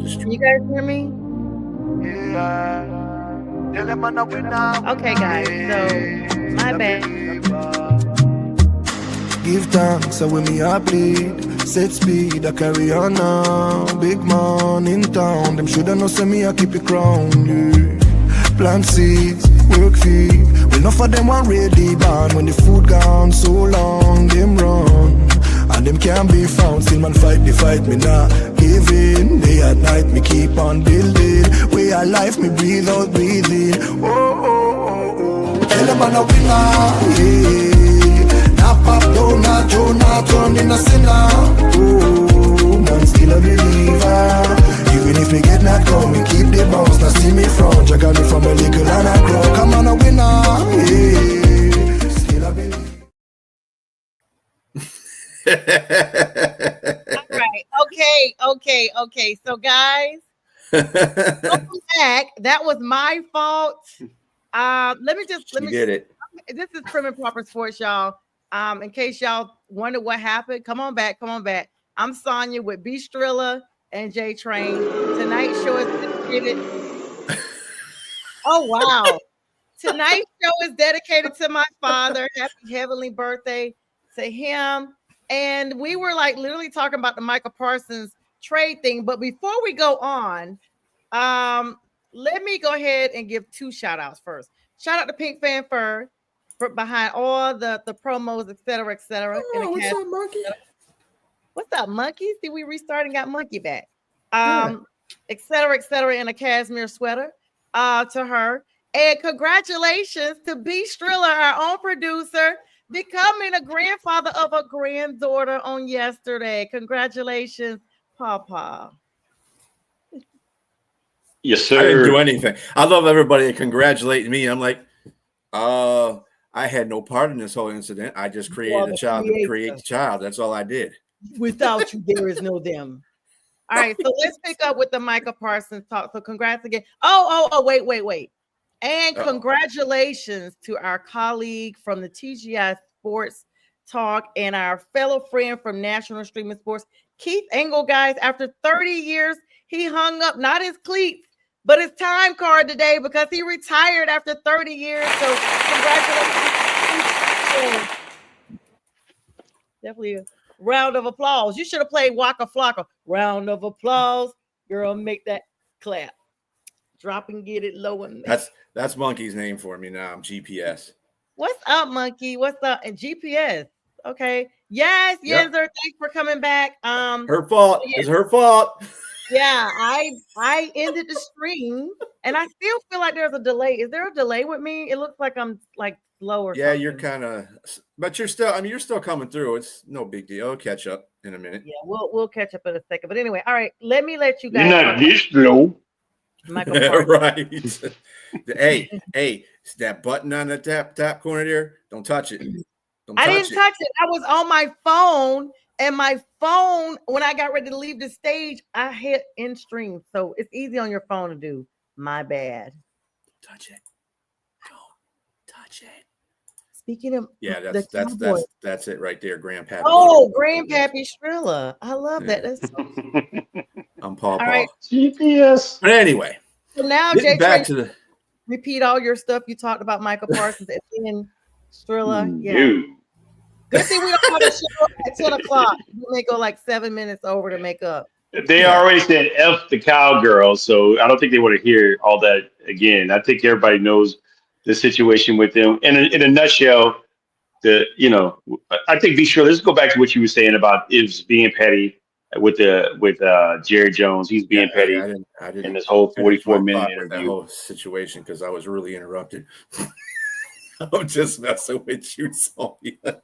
You guys hear me? Okay, guys. So my bad. Give thanks, so when me a bleed. Set speed, I carry on now. Big man in town, them shoulda know say me I keep it crown. Yeah. Plant seeds, work feed. Well, enough of them want ready band. When the food gone so long, them run. And them can't be found, still man fight the fight, me not give in. Day and night, me keep on building. Way of life, me breathe out, breathing. Oh, oh, oh, oh. Tell them I'm a winner, yeah. Pop down a Jonah, turn in a sinner. Oh, man still a believer. Even if me get knocked down, me keep the bounce. Now see me front, you got me from a little and a grow. Come on a winner, yeah. Still a believer. All right. Okay. So guys, welcome back. That was my fault. Let me get it. This is Prim and Proper Sports, y'all. In case y'all wonder what happened, come on back. I'm Sonja with B Strilla and JTrain. Tonight's show is dedicated. Oh wow! Tonight's show is dedicated to my father. Happy heavenly birthday to him. And we were like literally talking about the Michael Parsons trade thing. But before we go on, let me go ahead and give two shout outs first. Shout out to Pink Fan Fur. Behind all the promos, et cetera. Oh, what's up, Monkey? What's up, Monkey? See, we restarted and got Monkey back. Et cetera, in a cashmere sweater to her. And congratulations to B Strilla, our own producer, becoming a grandfather of a granddaughter on yesterday. Congratulations, Papa. Yes, sir. I didn't do anything. I love everybody congratulating me. I'm like, I had no part in this whole incident. I just created a child to create the child. That's all I did. Without you, there is no them. All right, so let's pick up with the Michael Parsons talk. So congrats again. Oh, wait. And congratulations to our colleague from the TGI Sports Talk and our fellow friend from National Streaming Sports, Keith Engel, guys. After 30 years, he hung up not his cleats, but his time card today because he retired after 30 years. So congratulations. Definitely a round of applause. You should have played Waka Flocka. Round of applause. Girl, make that clap. Drop and get it low. And that's Monkey's name for me now. I'm GPS. What's up, Monkey? What's up? And GPS. Okay. Yes, Yenzer. Thanks for coming back. Her fault. Yeah. It's her fault. Yeah, I ended the stream and I still feel like there's a delay. Is there a delay with me? It looks like I'm like slow or something. You're kind of, but you're still coming through. It's no big deal. I'll catch up in a minute. Yeah, we'll catch up in a second. But anyway, all right, let me let you guys. You're not this slow. Right. hey, it's that button on the top corner there. Don't touch it. I didn't touch it. I was on my phone. And my phone, when I got ready to leave the stage, I hit end stream. So it's easy on your phone to do. My bad. Touch it. Don't touch it. Speaking of that's it right there, Grandpappy. Oh, Grandpappy Strilla. I love that. That's so I'm Paul. All right. GPS. But anyway. So now Jay, back to the repeat all your stuff you talked about Michael Parsons and then Strilla. Yeah. Good thing we don't have a show at 10 o'clock. We may go like 7 minutes over to make up. They already said F the cowgirls, so I don't think they want to hear all that again. I think everybody knows the situation with them. And in a nutshell, I think be sure. Let's go back to what you were saying about Ibs being petty with Jerry Jones. He's being petty. I didn't in this whole 44-minute interview. That whole situation because I was really interrupted. I'm just messing with you, Sonja.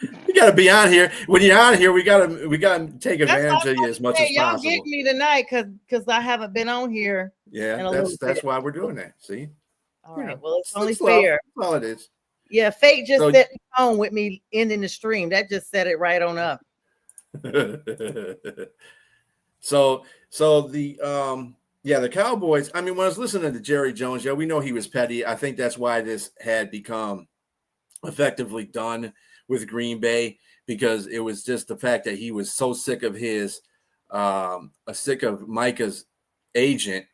You gotta be on here. When you're on here, we gotta take advantage of you as much as y'all possible. Get me tonight because I haven't been on here. Yeah, that's why we're doing that. See? All right. Well, it's only fair. That's all it is. Yeah, fate just set the tone with me ending the stream. That just set it right on up. So the Cowboys, I mean, when I was listening to Jerry Jones, we know he was petty. I think that's why this had become effectively done with Green Bay, because it was just the fact that he was so sick of his sick of Micah's agent,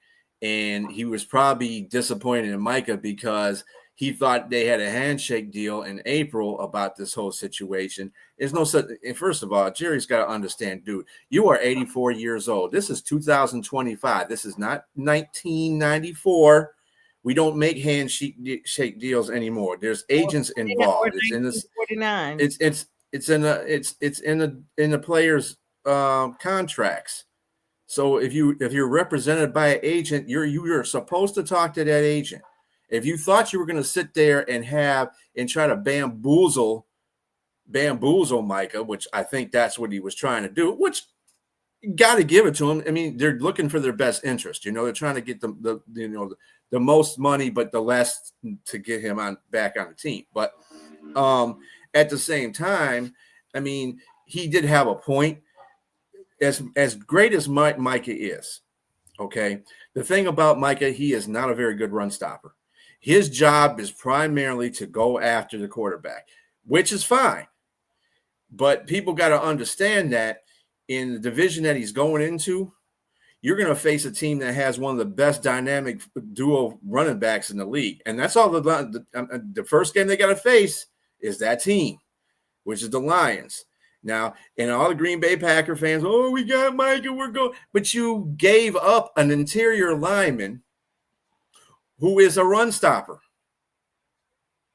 and he was probably disappointed in Micah because he thought they had a handshake deal in April about this whole situation. There's no such. And first of all, Jerry's got to understand, dude. You are 84 years old. This is 2025. This is not 1994. We don't make handshake deals anymore. There's agents involved. It's in this. It's in the players' contracts. So if you're represented by an agent, you're supposed to talk to that agent. If you thought you were going to sit there and try to bamboozle Micah, which I think that's what he was trying to do, which you got to give it to him. I mean, they're looking for their best interest. They're trying to get the most money, but the less to get him back on the team. But at the same time, I mean, he did have a point. As great as Micah is, okay, the thing about Micah, he is not a very good run stopper. His job is primarily to go after the quarterback, which is fine. But people got to understand that in the division that he's going into, you're going to face a team that has one of the best dynamic duo running backs in the league. And that's all the first game they got to face is that team, which is the Lions. Now, and all the Green Bay Packer fans, oh, we got Micah, we're going. But you gave up an interior lineman who is a run stopper.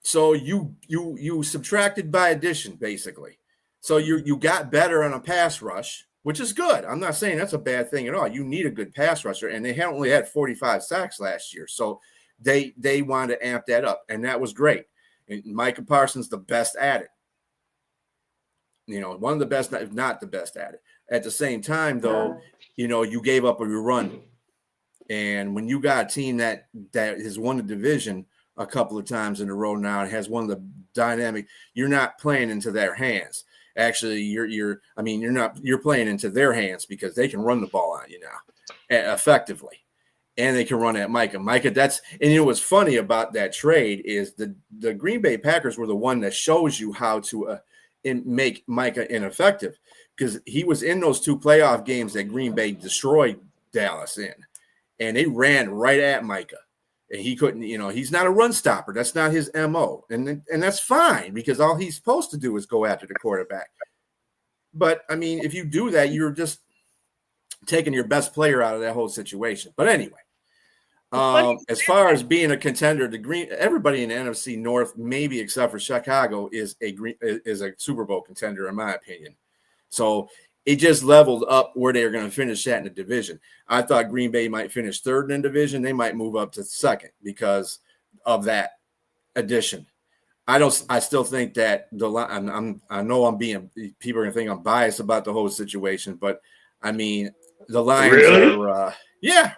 So you subtracted by addition, basically. So you got better on a pass rush, which is good. I'm not saying that's a bad thing at all. You need a good pass rusher, and they only had 45 sacks last year. So they wanted to amp that up, and that was great. And Micah Parsons, the best at it. One of the best, if not the best at it. At the same time, though, you gave up a run. And when you got a team that has won the division a couple of times in a row now and has one of the dynamic, you're not playing into their hands. Actually, you're playing into their hands because they can run the ball on you now effectively. And they can run at Micah. And what's funny about that trade is the Green Bay Packers were the one that shows you how to make Micah ineffective, because he was in those two playoff games that Green Bay destroyed Dallas in, and they ran right at Micah, and he couldn't. He's not a run stopper. That's not his MO, and that's fine because all he's supposed to do is go after the quarterback. But I mean, if you do that, you're just taking your best player out of that whole situation. But anyway. As far as being a contender, everybody in the NFC North, maybe except for Chicago, is a Super Bowl contender, in my opinion. So it just leveled up where they're going to finish at in the division. I thought Green Bay might finish third in the division. They might move up to second because of that addition. I still think that I know people are going to think I'm biased about the whole situation, but I mean, the Lions are, yeah.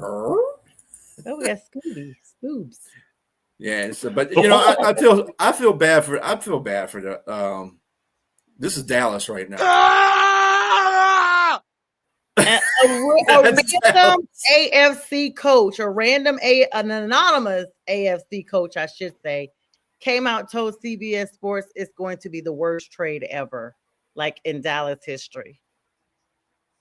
Oh, we got Scoobs. Yeah, but I feel bad for the this is Dallas right now. A random AFC coach, an anonymous AFC coach, I should say, came out and told CBS Sports it's going to be the worst trade ever, like in Dallas history,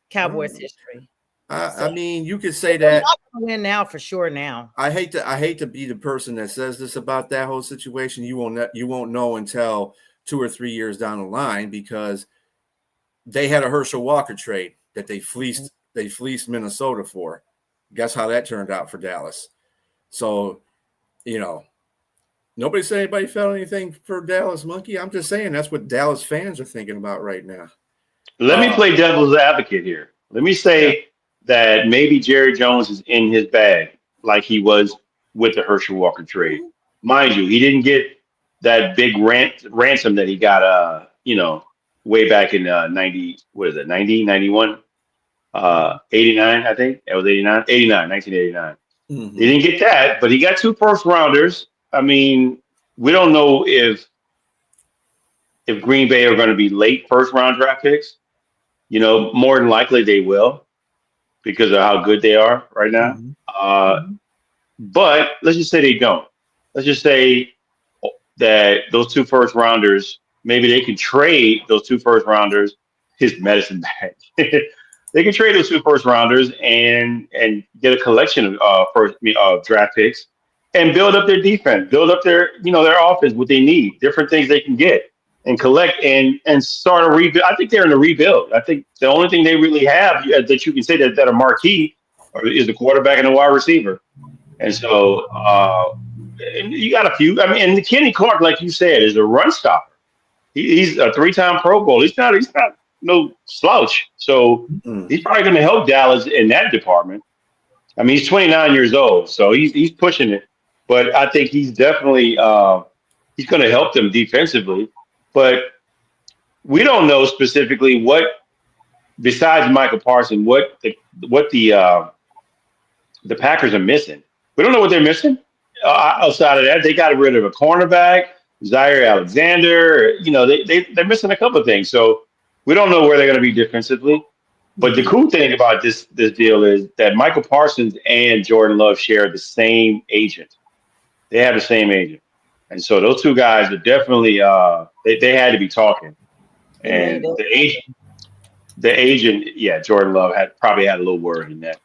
Cowboys history. I mean, you could say that. Win now for sure. Now, I hate to be the person that says this about that whole situation. You won't know until 2 or 3 years down the line, because they had a Herschel Walker trade that they fleeced Minnesota for. Guess how that turned out for Dallas. So, nobody said anybody felt anything for Dallas, Monkey. I'm just saying that's what Dallas fans are thinking about right now. Let me play devil's advocate here. Let me say that maybe Jerry Jones is in his bag like he was with the Herschel Walker trade. Mind you, he didn't get that big ransom that he got, way back in 90, 91, 89, I think. That was 1989. Mm-hmm. He didn't get that, but he got 2 first rounders. I mean, we don't know if Green Bay are going to be late first round draft picks. More than likely they will, because of how good they are right now. Mm-hmm. But let's just say they don't. Let's just say that those 2 first rounders maybe they can trade those 2 first rounders, his medicine bag. They can trade those 2 first rounders and get a collection of draft picks and build up their defense, build up their their offense, what they need, different things they can get and collect and start a rebuild. I think they're in a rebuild. I think the only thing they really have that you can say that are marquee is the quarterback and the wide receiver. And so and you got a few. I mean, and Kenny Clark, like you said, is a run stopper. He's a 3-time Pro Bowl. He's not no slouch. So he's probably going to help Dallas in that department. I mean, he's 29 years old, so he's pushing it. But I think he's definitely he's going to help them defensively. But we don't know specifically what, besides Michael Parsons, what the Packers are missing. We don't know what they're missing. Outside of that, they got rid of a cornerback, Zaire Alexander. They're missing a couple of things. So we don't know where they're going to be defensively. But the cool thing about this deal is that Michael Parsons and Jordan Love share the same agent. They have the same agent. And so those 2 guys are definitely they had to be talking. And the agent, yeah, Jordan Love probably had a little word in that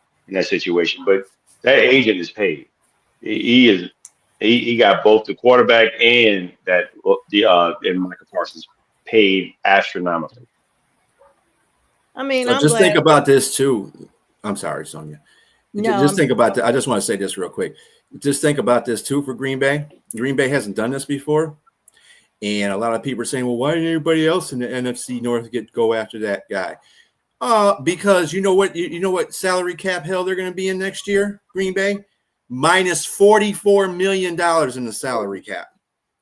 situation. But that agent is paid. He got both the quarterback and and Michael Parsons paid astronomically. I mean, so just think about this too. I'm sorry, Sonja. Just think about that. I just want to say this real quick. Just think about this too for Green Bay. Green Bay hasn't done this before, and a lot of people are saying, "Well, why didn't anybody else in the NFC North go after that guy?" Because you know what salary cap hell they're going to be in next year, Green Bay. Minus $44 million in the salary cap.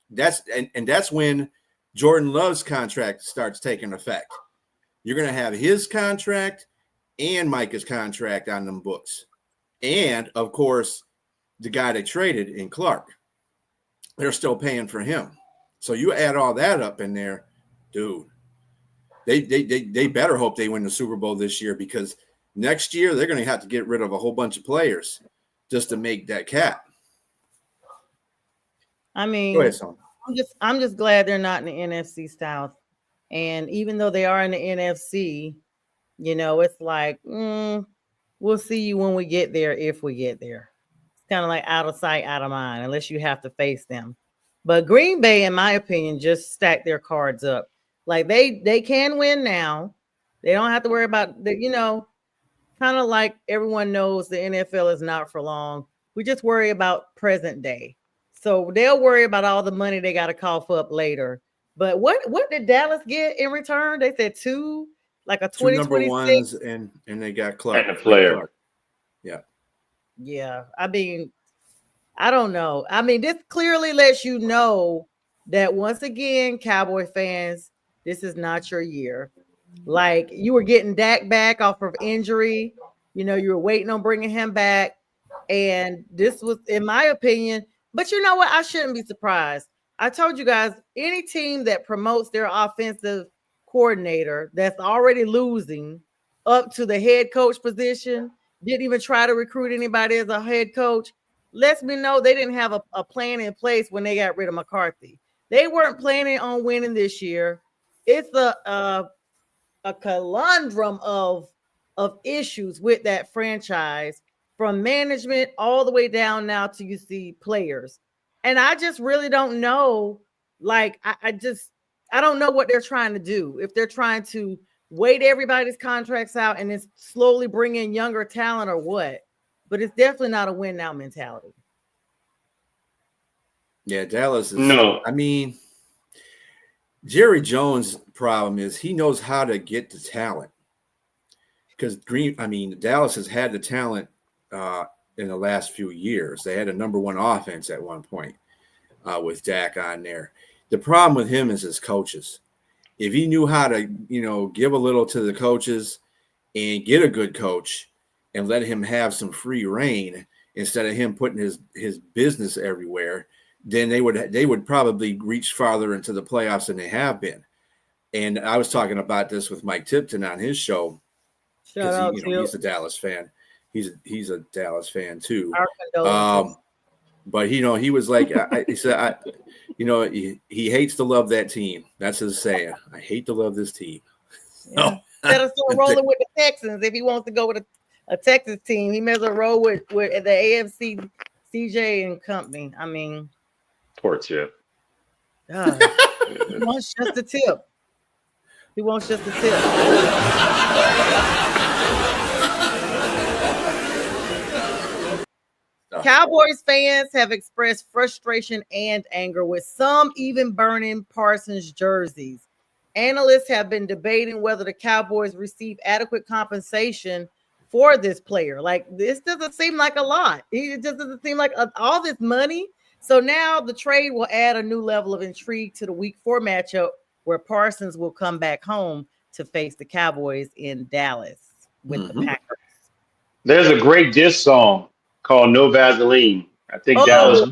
That's when Jordan Love's contract starts taking effect. You're going to have his contract and Micah's contract on them books. And, of course, the guy they traded in Clark. They're still paying for him. So you add all that up in there, dude. They better hope they win the Super Bowl this year, because next year they're going to have to get rid of a whole bunch of players just to make that cap. I mean, go ahead, Son. I'm just glad they're not in the NFC South. And even though they are in the NFC, it's like, we'll see you when we get there, if we get there. It's kind of like out of sight, out of mind, unless you have to face them. But Green Bay, in my opinion, just stacked their cards up. Like they can win now. They don't have to worry about the, kind of like everyone knows the NFL is not for long. We just worry about present day. So they'll worry about all the money they got to cough up later. But what did Dallas get in return? They said 2, like a 2026, and they got Clark. And a player. Clark. Yeah. Yeah. I mean, I don't know. I mean, this clearly lets you know that once again, Cowboy fans, this is not your year. Like, you were getting Dak back off of injury. You were waiting on bringing him back. And this was, in my opinion, but you know what? I shouldn't be surprised. I told you guys, any team that promotes their offensive coordinator that's already losing up to the head coach position, didn't even try to recruit anybody as a head coach, lets me know they didn't have a plan in place when they got rid of McCarthy. They weren't planning on winning this year. It's a conundrum of issues with that franchise, from management all the way down now to you see players. And I just really don't know. Like, I don't know what they're trying to do. If they're trying to wait everybody's contracts out and then slowly bring in younger talent or what. But it's definitely not a win now mentality. Yeah, Dallas is. No. I mean, Jerry Jones' problem is he knows how to get the talent. Because Dallas has had the talent in the last few years. They had a number 1 offense at one point with Dak on there. The problem with him is his coaches. If he knew how to, give a little to the coaches and get a good coach and let him have some free reign instead of him putting his business everywhere, then they would probably reach farther into the playoffs than they have been. And I was talking about this with Mike Tipton on his show. Shout out he's a Dallas fan. He's a Dallas fan too. But he was like, he said, he hates to love that team. That's his saying. I hate to love this team. Yeah. Instead of rolling with the Texans, if he wants to go with a Texas team, he may as well roll with the AFC, CJ and company. I mean, poor Tip. God, he wants just a tip. He wants just a tip. Cowboys fans have expressed frustration and anger, with some even burning Parsons jerseys. Analysts have been debating whether the Cowboys receive adequate compensation for this player. Like, this doesn't seem like a lot. It just doesn't seem like all this money. So now the trade will add a new level of intrigue to the Week 4 matchup, where Parsons will come back home to face the Cowboys in Dallas with the Packers. There's a great diss song called "No Vaseline." I think Dallas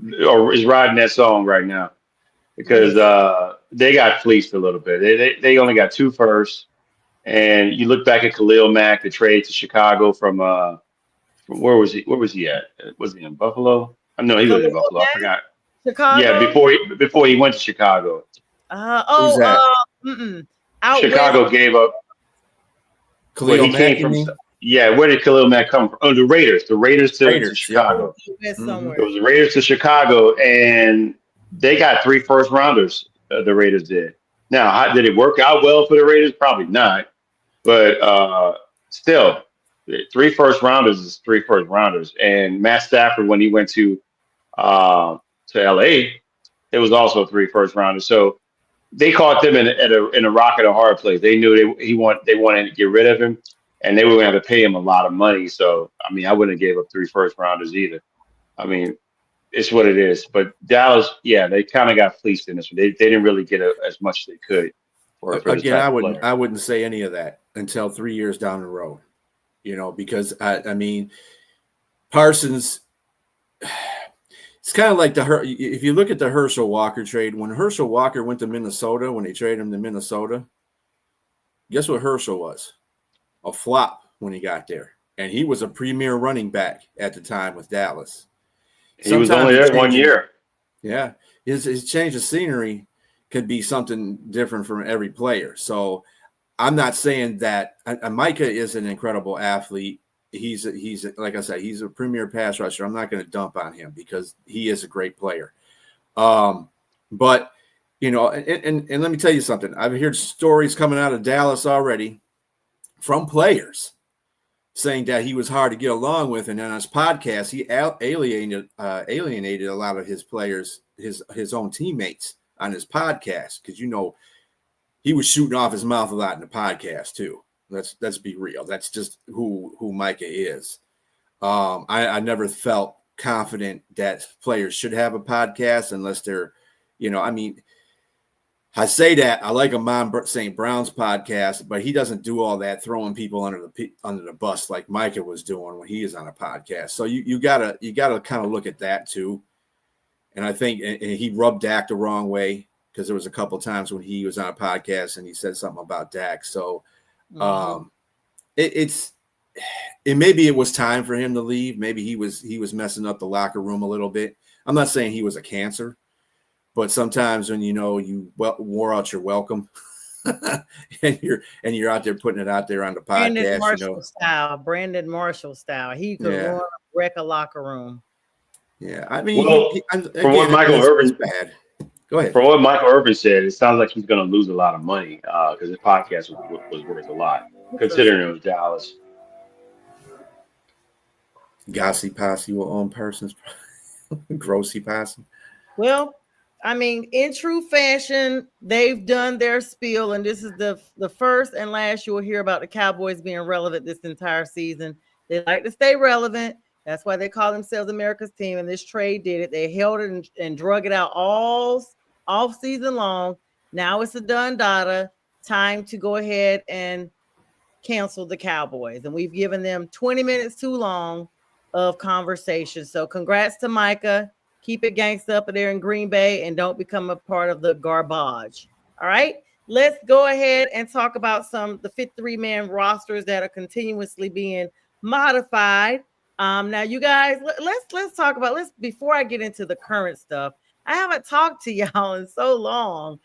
is riding that song right now because they got fleeced a little bit. They only got 2 firsts, and you look back at Khalil Mack, the trade to Chicago from where was he? Where was he at? Was he in Buffalo? No, he was in Buffalo. I forgot. Chicago. Yeah, before he went to Chicago. Chicago gave up. Khalil Mack, where did Khalil Mack come from? Oh, the Raiders. The Raiders to Chicago. It was the Raiders to Chicago, and they got 3 first rounders. The Raiders did. Now, did it work out well for the Raiders? Probably not. But still, 3 first rounders is 3 first rounders. And Matt Stafford, when he went to LA, it was also 3 first rounders. So they caught them in a rock and a hard place. They knew they wanted to get rid of him, and they were going to have to pay him a lot of money. So, I mean, I wouldn't have gave up 3 first rounders either. I mean, it's what it is. But Dallas, they kind of got fleeced in this one. They didn't really get as much as they could. Again, I wouldn't say any of that until 3 years down the road, because I mean, Parsons. It's kind of like if you look at the Herschel Walker trade, when Herschel Walker went to Minnesota, when they traded him to Minnesota, guess what Herschel was? A flop when he got there. And he was a premier running back at the time with Dallas. He was only there 1 year. Yeah. His change of scenery could be something different from every player. So I'm not saying that Micah is an incredible athlete. He's like I said, he's a premier pass rusher. I'm not going to dump on him because he is a great player. But and let me tell you something. I've heard stories coming out of Dallas already from players saying that he was hard to get along with, and on his podcast, he alienated a lot of his players, his own teammates on his podcast, because he was shooting off his mouth a lot in the podcast too. Let's be real. That's just who Micah is. I never felt confident that players should have a podcast unless they're, I mean, I say that I like Amon St. Brown's podcast, but he doesn't do all that throwing people under the bus like Micah was doing when he is on a podcast. So you gotta kind of look at that too. And I think and he rubbed Dak the wrong way, because there was a couple times when he was on a podcast and he said something about Dak. So maybe it was time for him to leave. Maybe he was messing up the locker room a little bit. I'm not saying he was a cancer, but sometimes when you wore out your welcome and you're out there putting it out there on the podcast, Brandon Marshall style, he could wreck a locker room. Yeah, I mean, from what Michael Irvin bad. Go ahead. From what Michael Irvin said, it sounds like he's going to lose a lot of money because his podcast was worth a lot, considering it was Dallas. Gossy Posse will own Parsons. Grossy Posse. Well, I mean, in true fashion, they've done their spiel, and this is the first and last you will hear about the Cowboys being relevant this entire season. They like to stay relevant. That's why they call themselves America's team, and this trade did it. They held it and drug it out all season long. Now it's a done data. Time to go ahead and cancel the Cowboys, and we've given them 20 minutes too long of conversation. So congrats to Micah. Keep it gangsta up there in Green Bay, and don't become a part of the garbage. All right, let's go ahead and talk about the 53-man rosters that are continuously being modified. Now you guys, let's talk about before I get into the current stuff. I haven't talked to y'all in so long,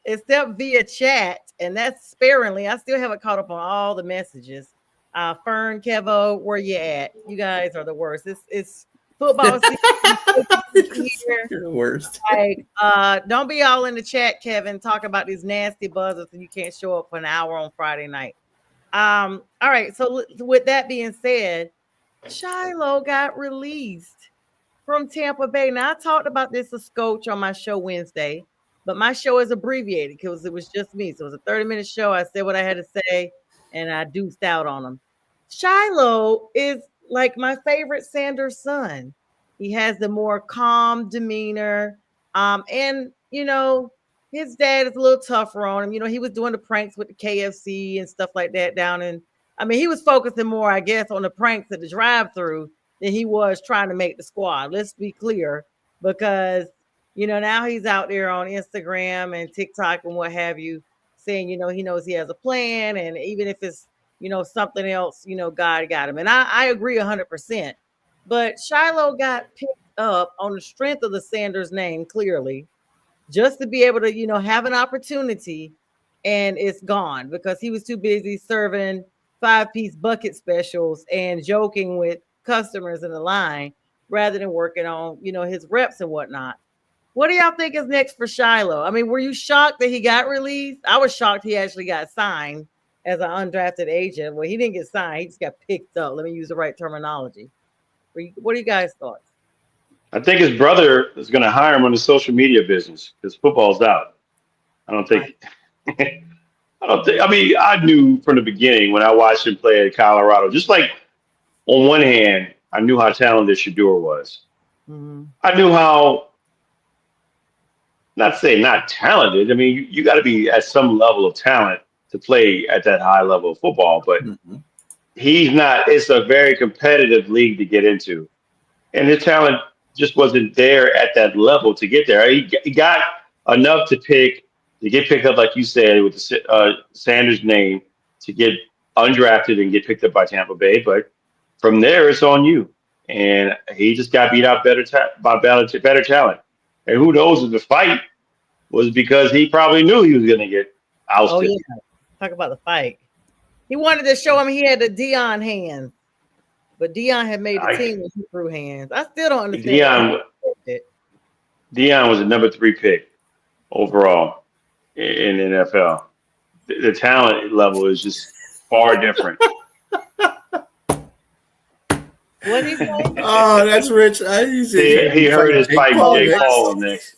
except via chat, and that's sparingly. I still haven't caught up on all the messages. Fern, Kevo, where you at? You guys are the worst. It's football season here. You're the worst. Like, don't be all in the chat, Kevin, talking about these nasty buzzers and you can't show up for an hour on Friday night. All right. So with that being said, Shiloh got released from Tampa Bay. Now I talked about this a scotch on my show Wednesday, but my show is abbreviated because it was just me. So it was a 30-minute show. I said what I had to say, and I deuced out on them. Shiloh is like my favorite Sanders son. He has the more calm demeanor. And his dad is a little tougher on him. He was doing the pranks with the KFC and stuff like that down in. I mean, he was focusing more, I guess, on the pranks at the drive-through than he was trying to make the squad. Let's be clear, because now he's out there on Instagram and TikTok and what have you, saying he knows he has a plan, and even if it's something else, God got him. And I agree 100%. But Shiloh got picked up on the strength of the Sanders name, clearly, just to be able to, have an opportunity, and it's gone because he was too busy serving 5-piece bucket specials and joking with customers in the line rather than working on, his reps and whatnot. What do y'all think is next for Shiloh? I mean, were you shocked that he got released? I was shocked he actually got signed as an undrafted agent. Well, he didn't get signed. He just got picked up. Let me use the right terminology. What are you guys' thoughts? I think his brother is going to hire him on the social media business because football's out. I don't think. I mean, I knew from the beginning when I watched him play at Colorado. Just like on one hand, I knew how talented Shador was. Mm-hmm. I knew how. Not saying not talented. I mean, you got to be at some level of talent to play at that high level of football. But he's not. It's a very competitive league to get into, and his talent just wasn't there at that level to get there. He got enough to get picked up, like you said, with the Sanders name, to get undrafted and get picked up by Tampa Bay. But from there, it's on you. And he just got beat out by better talent. And who knows if the fight was because he probably knew he was going to get ousted. Oh, yeah. Talk about the fight. He wanted to show him he had the Deion hands. But Deion had made the team when he threw hands. I still don't understand. Deion was a number 3 pick overall in the NFL. The talent level is just far different. What did he say? Oh, that's rich. He heard his fight with Jake Paul next.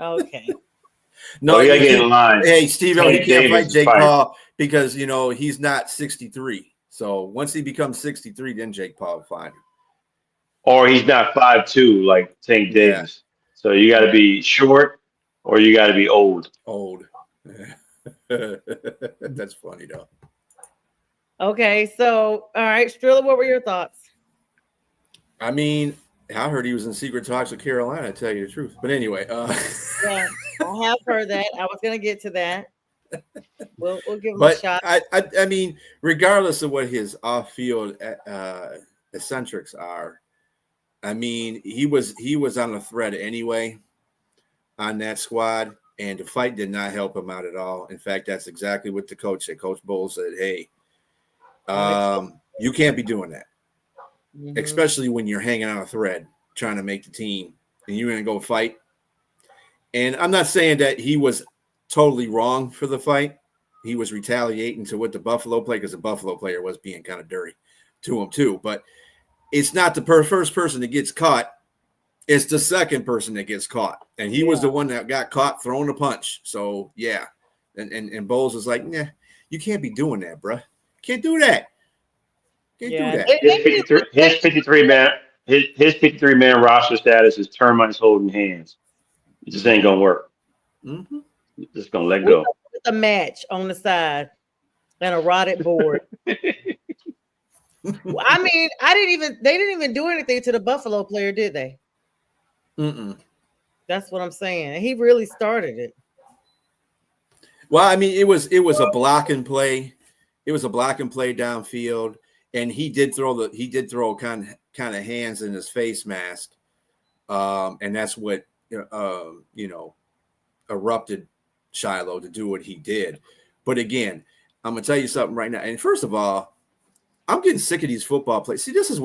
Okay. No, he got to get in line. Hey, Steve, he can't fight Jake fight. Paul because he's not 63. So once he becomes 63, then Jake Paul will find him. Or he's not 5'2" like Tank Davis. So you got to be short, or you got to be old. Old. That's funny though. Okay, so all right, Strilla, what were your thoughts? I mean, I heard he was in secret talks with Carolina, to tell you the truth. But anyway, yeah, I have heard that. I was gonna get to that. We'll give him a shot. I mean, regardless of what his off-field eccentrics are, I mean, he was on the thread anyway on that squad, and the fight did not help him out at all. In fact, that's exactly what the coach said. Coach Bowles said, "Hey, you can't be doing that, especially when you're hanging on a thread trying to make the team, and you're going to go fight." And I'm not saying that he was totally wrong for the fight. He was retaliating to what the Buffalo player, because the Buffalo player was being kind of dirty to him too. But it's not the first person that gets caught. It's the second person that gets caught. And he was the one that got caught throwing a punch. So, yeah. And Bowles was like, nah, you can't be doing that, bro. Can't do that. Can't do that. His 53-man roster status is termites holding hands. It just ain't going to work. Mm-hmm. Just gonna let go. With a match on the side and a rotted board. I mean, they didn't even do anything to the Buffalo player, did they? That's what I'm saying. He really started it. Well, I mean, it was a block and play. It was a block and play downfield. and he did throw kind of hands in his face mask, and that's what erupted Shiloh to do what he did. But again, I'm gonna tell you something right now. And first of all, I'm getting sick of these football players. See, this is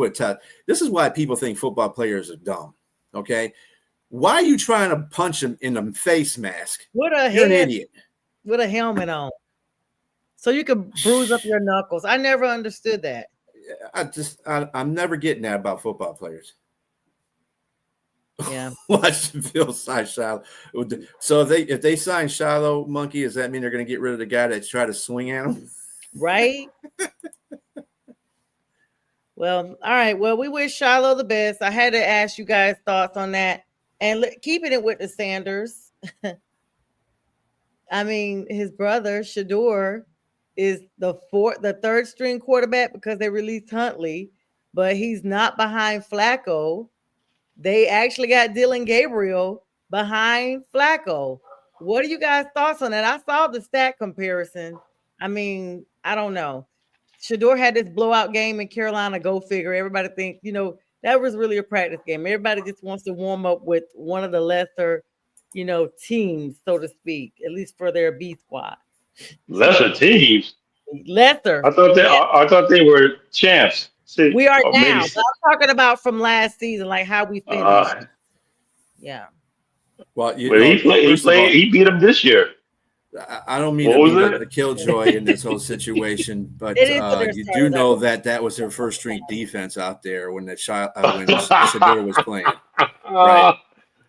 why people think football players are dumb. Okay, why are you trying to punch him in the face mask? You're an idiot. With a helmet on, so you can bruise up your knuckles. I never understood that. I'm never getting that about football players. Yeah. Watch Bill sign Shiloh. So if they sign Shiloh, Monkey, does that mean they're going to get rid of the guy that's trying to swing at him? Right. Well, all right. Well, we wish Shiloh the best. I had to ask you guys' thoughts on that, and keeping it with the Sanders. I mean, his brother Shador is the third string quarterback because they released Huntley, but he's not behind Flacco. They actually got Dylan Gabriel behind Flacco. What are you guys' thoughts on that? I saw the stat comparison. I mean, I don't know. Shador had this blowout game in Carolina. Go figure. Everybody think, that was really a practice game. Everybody just wants to warm up with one of the lesser, teams, so to speak, at least for their B squad. Lesser teams. Lesser. I thought they were champs. See, we are now. I'm talking about from last season, like how we finished. Yeah. Well, he beat them this year. I don't mean to be the killjoy in this whole situation, but you do know that was their first string defense out there when Shador was playing. Right?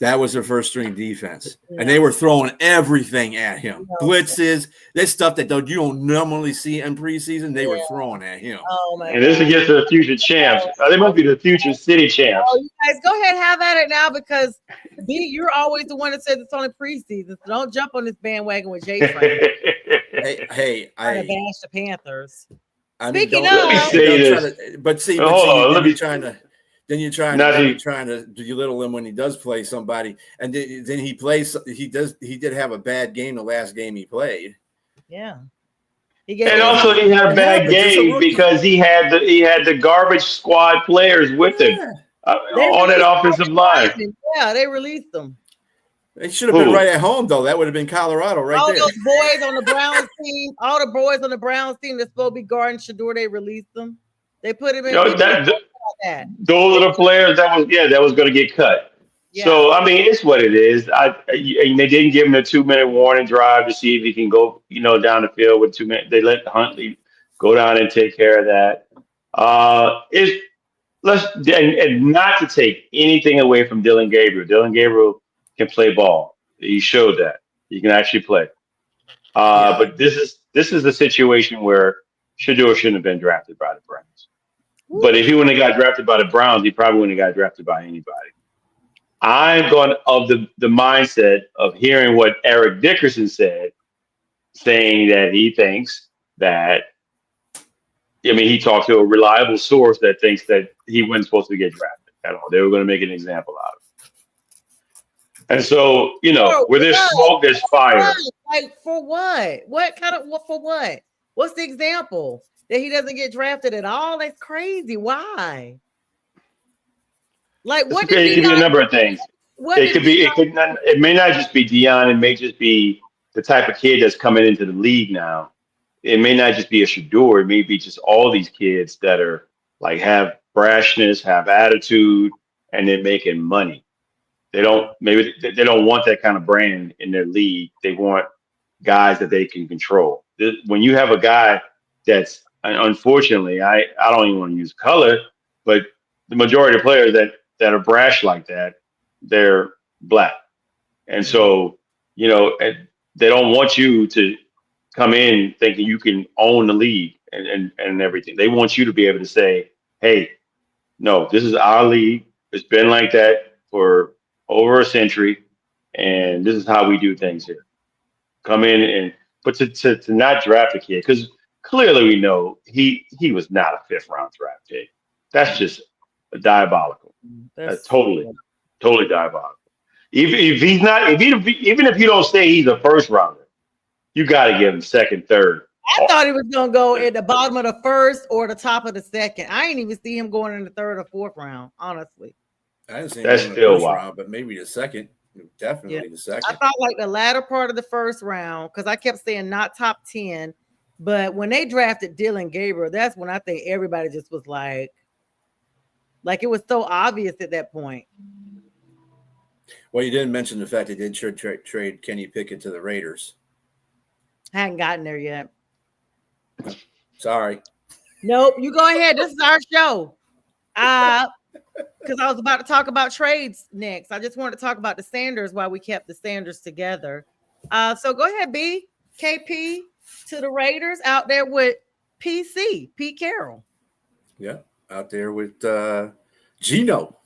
That was their first string defense, and they were throwing everything at him. Blitzes, this stuff that you don't normally see in preseason. They were throwing at him. Oh my! And this is against the future champs. They must be the future city champs. Oh, you guys, go ahead, have at it now, because you're always the one that says it's only preseason. So don't jump on this bandwagon with JTrain. hey, I bash the Panthers. Speaking of, but see, you're trying to. Then you're trying to belittle him when he does play somebody, and then he plays. He did have a bad game the last game he played. Yeah, he had a bad game because he had the garbage squad players with him on that offensive line. Yeah, they released them. They should have been right at home, though. That would have been Colorado there. All those boys on the Browns team, that's supposed to be guarding Shador, they released them. They put him in. Those are the players that was going to get cut. Yeah. So I mean, it's what it is. They didn't give him a 2-minute warning drive to see if he can go, down the field with 2 minutes. They let Huntley go down and take care of that. And not to take anything away from Dylan Gabriel. Dylan Gabriel can play ball. He showed that he can actually play. But this is the situation where Shador shouldn't have been drafted by the Browns. But if he wouldn't have got drafted by the Browns, he probably wouldn't have got drafted by anybody. I'm going of the mindset of hearing what Eric Dickerson said, saying that he thinks that, he talked to a reliable source that thinks that he wasn't supposed to get drafted at all. They were going to make an example out of it. And so, where there's smoke, there's fire. Like, for what? For what? What's the example? That he doesn't get drafted at all? That's crazy. Why? Like, what? It could be a number of things. It may not just be Deion. It may just be the type of kid that's coming into the league now. It may not just be a Shador. It may be just all these kids that are like have brashness, have attitude, and they're making money. They don't want that kind of brand in their league. They want guys that they can control. When you have a guy that's, unfortunately, I don't even want to use color, but the majority of players that are brash like that, they're black. And so, they don't want you to come in thinking you can own the league and everything. They want you to be able to say, hey, no, this is our league. It's been like that for over a century, and this is how we do things here. Come in but to not draft a kid, because clearly we know he was not a 5th round draft pick. That's just diabolical. That's totally diabolical. Even if you don't say he's a 1st rounder, you got to give him 2nd, 3rd. I thought he was gonna go at the bottom of the first or the top of the second. I ain't even see him going in the third or fourth round, honestly. I didn't see him That's going in the still first wild. round, but maybe the second. Definitely the second. I thought like the latter part of the first round, because I kept saying not top 10. But when they drafted Dylan Gabriel, that's when I think everybody just was like it was so obvious at that point. Well, you didn't mention the fact they did trade Kenny Pickett to the Raiders. I hadn't gotten there yet. Sorry. Nope. You go ahead. This is our show. Because I was about to talk about trades next. I just wanted to talk about the Sanders while we kept the Sanders together. So go ahead, B. KP to the Raiders out there with PC, Pete Carroll. Yeah, out there with Geno.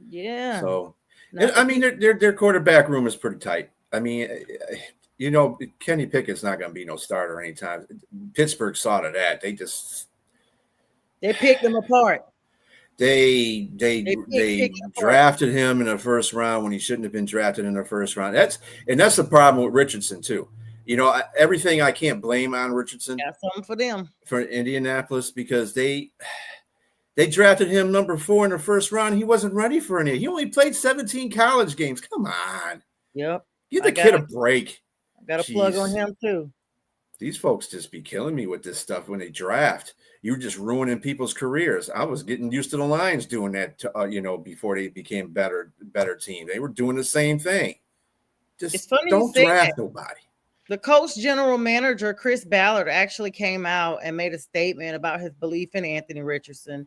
Yeah. So, I mean, their quarterback room is pretty tight. I mean, Kenny Pickett's not going to be no starter anytime. Pittsburgh saw to that. They picked him apart. They drafted him in the first round when he shouldn't have been drafted in the first round. That's the problem with Richardson too. Everything I can't blame on Richardson. Got something for them for Indianapolis because they drafted him number 4 in the first round. He wasn't ready for any. He only played 17 college games. Come on. Yep. Give the kid a break. I got a plug on him too. These folks just be killing me with this stuff when they draft. You're just ruining people's careers. I was getting used to the Lions doing that, before they became better team. They were doing the same thing. Just don't draft nobody. The Colts general manager, Chris Ballard, actually came out and made a statement about his belief in Anthony Richardson.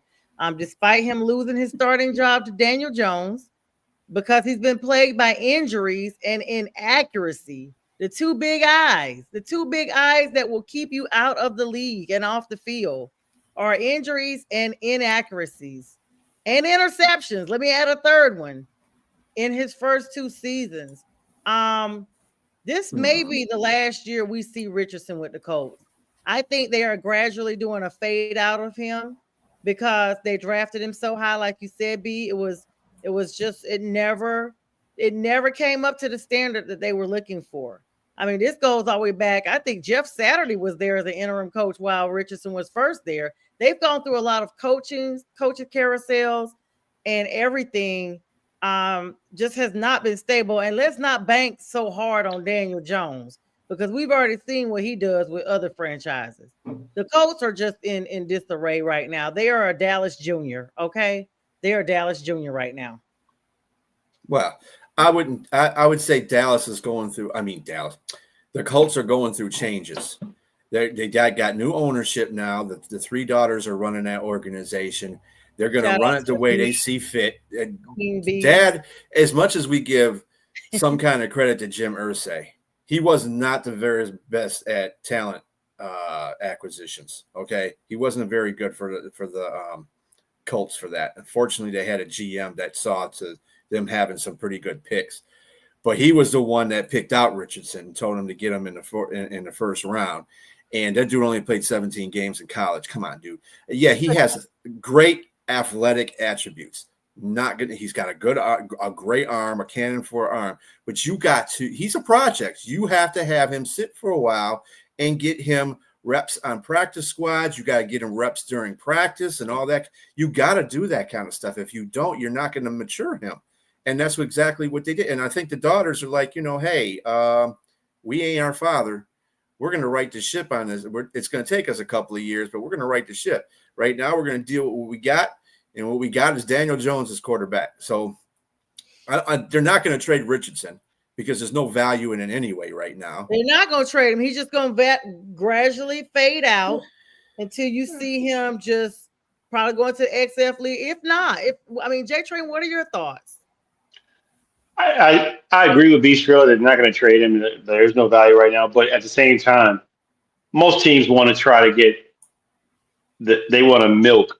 Despite him losing his starting job to Daniel Jones because he's been plagued by injuries and inaccuracy. The two big eyes that will keep you out of the league and off the field are injuries and inaccuracies and interceptions. Let me add a third one in his first 2 seasons. This may be the last year we see Richardson with the Colts. I think they are gradually doing a fade out of him because they drafted him so high, like you said, B. It never came up to the standard that they were looking for. I mean, this goes all the way back. I think Jeff Saturday was there as an interim coach while Richardson was first there. They've gone through a lot of coaching carousels and everything. Just has not been stable. And let's not bank so hard on Daniel Jones because we've already seen what he does with other franchises. The Colts are just in disarray right now. They are a Dallas Junior, okay? They are Dallas Junior right now. Well, I would say Dallas is going through. I mean, the Colts are going through changes. They got new ownership now. The 3 daughters are running that organization. They're going to run it the way they see fit. Dad, as much as we give some kind of credit to Jim Irsay, he was not the very best at talent acquisitions. Okay, he wasn't very good for the Colts for that. Unfortunately, they had a GM that saw to them having some pretty good picks, but he was the one that picked out Richardson and told him to get him in the first round. And that dude only played 17 games in college. Come on, dude. Yeah, he has great athletic attributes. Not good. He's got a great arm, a cannon for an arm. But he's a project. You have to have him sit for a while and get him reps on practice squads. You got to get him reps during practice and all that. You got to do that kind of stuff. If you don't, you're not going to mature him. And that's exactly what they did. And I think the daughters are like, hey, we ain't our father. We're going to right the ship on this. It's going to take us a couple of years, but we're going to right the ship. Right now, we're going to deal with what we got. And what we got is Daniel Jones as quarterback. So they're not going to trade Richardson because there's no value in it anyway right now. They're not going to trade him. He's just going to gradually fade out until you see him just probably going to the XF League. If not, JTrain, what are your thoughts? I agree with Bistro. They're not going to trade him. There's no value right now. But at the same time, most teams want to try to get they want to milk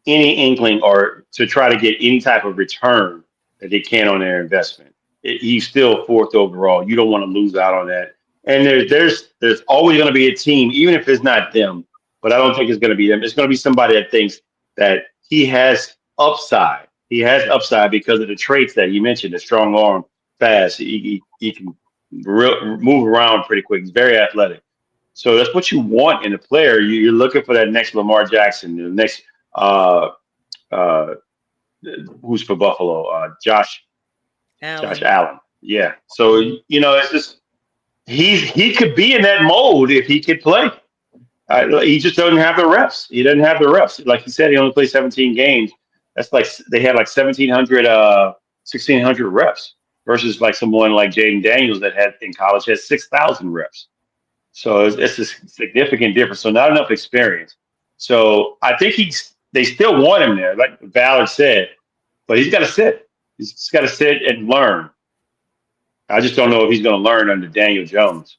any inkling or to try to get any type of return that they can on their investment. He's still 4th overall. You don't want to lose out on that. And there's always going to be a team, even if it's not them, but I don't think it's going to be them. It's going to be somebody that thinks that he has upside. He has upside because of the traits that you mentioned, the strong arm, fast. He can move around pretty quick. He's very athletic. So that's what you want in a player. You're looking for that next Lamar Jackson, the next uh, uh, who's for Buffalo, Josh Allen. Allen. Yeah. So it's just he could be in that mode if he could play. He just doesn't have the reps. He doesn't have the reps. Like he said, he only played 17 games. That's like they had like 1,600 reps versus like someone like Jaden Daniels that had in college had 6,000 reps. So it's a significant difference. So not enough experience. So I think they still want him there, like Ballard said, but he's got to sit. He's just got to sit and learn. I just don't know if he's going to learn under Daniel Jones.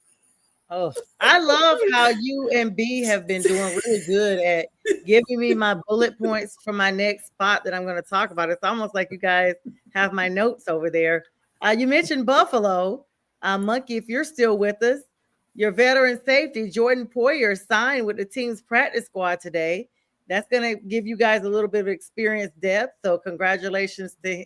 Oh, I love how you and B have been doing really good at giving me my bullet points for my next spot that I'm going to talk about. It's almost like you guys have my notes over there. You mentioned Buffalo. Monkey, if you're still with us, your veteran safety, Jordan Poyer, signed with the team's practice squad today. That's going to give you guys a little bit of experience depth. So congratulations to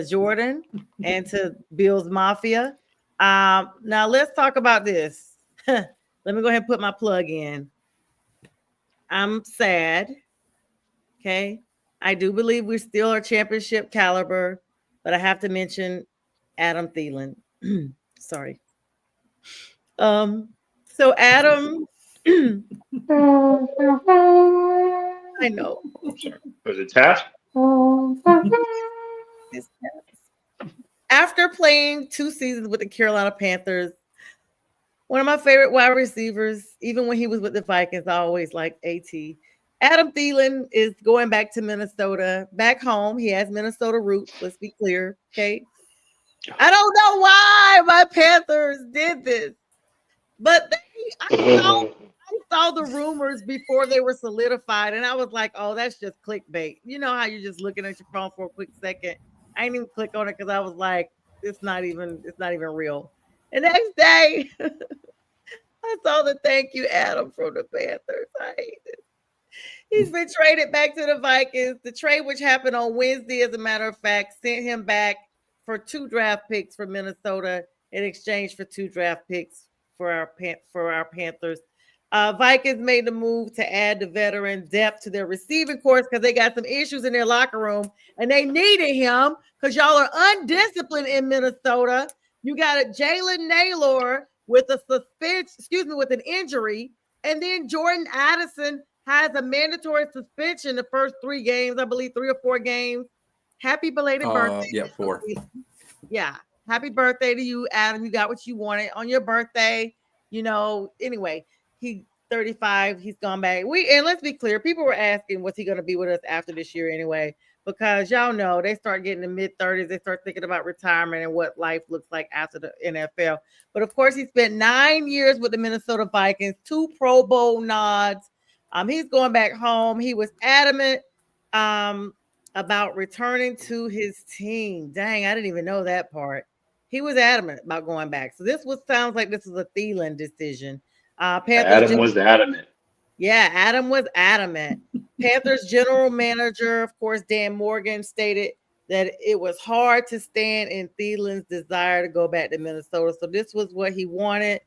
Jordan and to Bills Mafia. Now let's talk about this. Let me go ahead and put my plug in. I'm sad. Okay. I do believe we still are championship caliber, but I have to mention Adam Thielen. Sorry. So Adam, I know. Was it Taft? After playing 2 seasons with the Carolina Panthers, one of my favorite wide receivers, even when he was with the Vikings, I always liked AT. Adam Thielen is going back to Minnesota, back home. He has Minnesota roots, let's be clear, okay? I don't know why my Panthers did this, but I saw the rumors before they were solidified, and I was like, oh, that's just clickbait. You know how you're just looking at your phone for a quick second. I didn't even click on it because I was like, it's not even real. The next day, I saw the thank you, Adam, from the Panthers. I hate it. He's been traded back to the Vikings. The trade, which happened on Wednesday, as a matter of fact, sent him back for 2 draft picks for Minnesota in exchange for 2 draft picks for our Panthers. Vikings made the move to add the veteran depth to their receiving corps because they got some issues in their locker room and they needed him because y'all are undisciplined in Minnesota. You got a Jalen Naylor with with an injury, and then Jordan Addison has a mandatory suspension the first 3 games, I believe 3 or 4 games. Happy belated birthday. Yeah, 4. Yeah. Happy birthday to you, Adam. You got what you wanted on your birthday. Anyway, he's 35. He's gone back. And let's be clear, people were asking, what's he going to be with us after this year anyway? Because y'all know they start getting in the mid-30s. They start thinking about retirement and what life looks like after the NFL. But of course, he spent 9 years with the Minnesota Vikings, 2 Pro Bowl nods. He's going back home. He was adamant about returning to his team. Dang, I didn't even know that part. He was adamant about going back. So sounds like this is a Thielen decision. Adam was adamant. Yeah, Adam was adamant. Panthers general manager, of course, Dan Morgan, stated that it was hard to stand in Thielen's desire to go back to Minnesota. So this was what he wanted.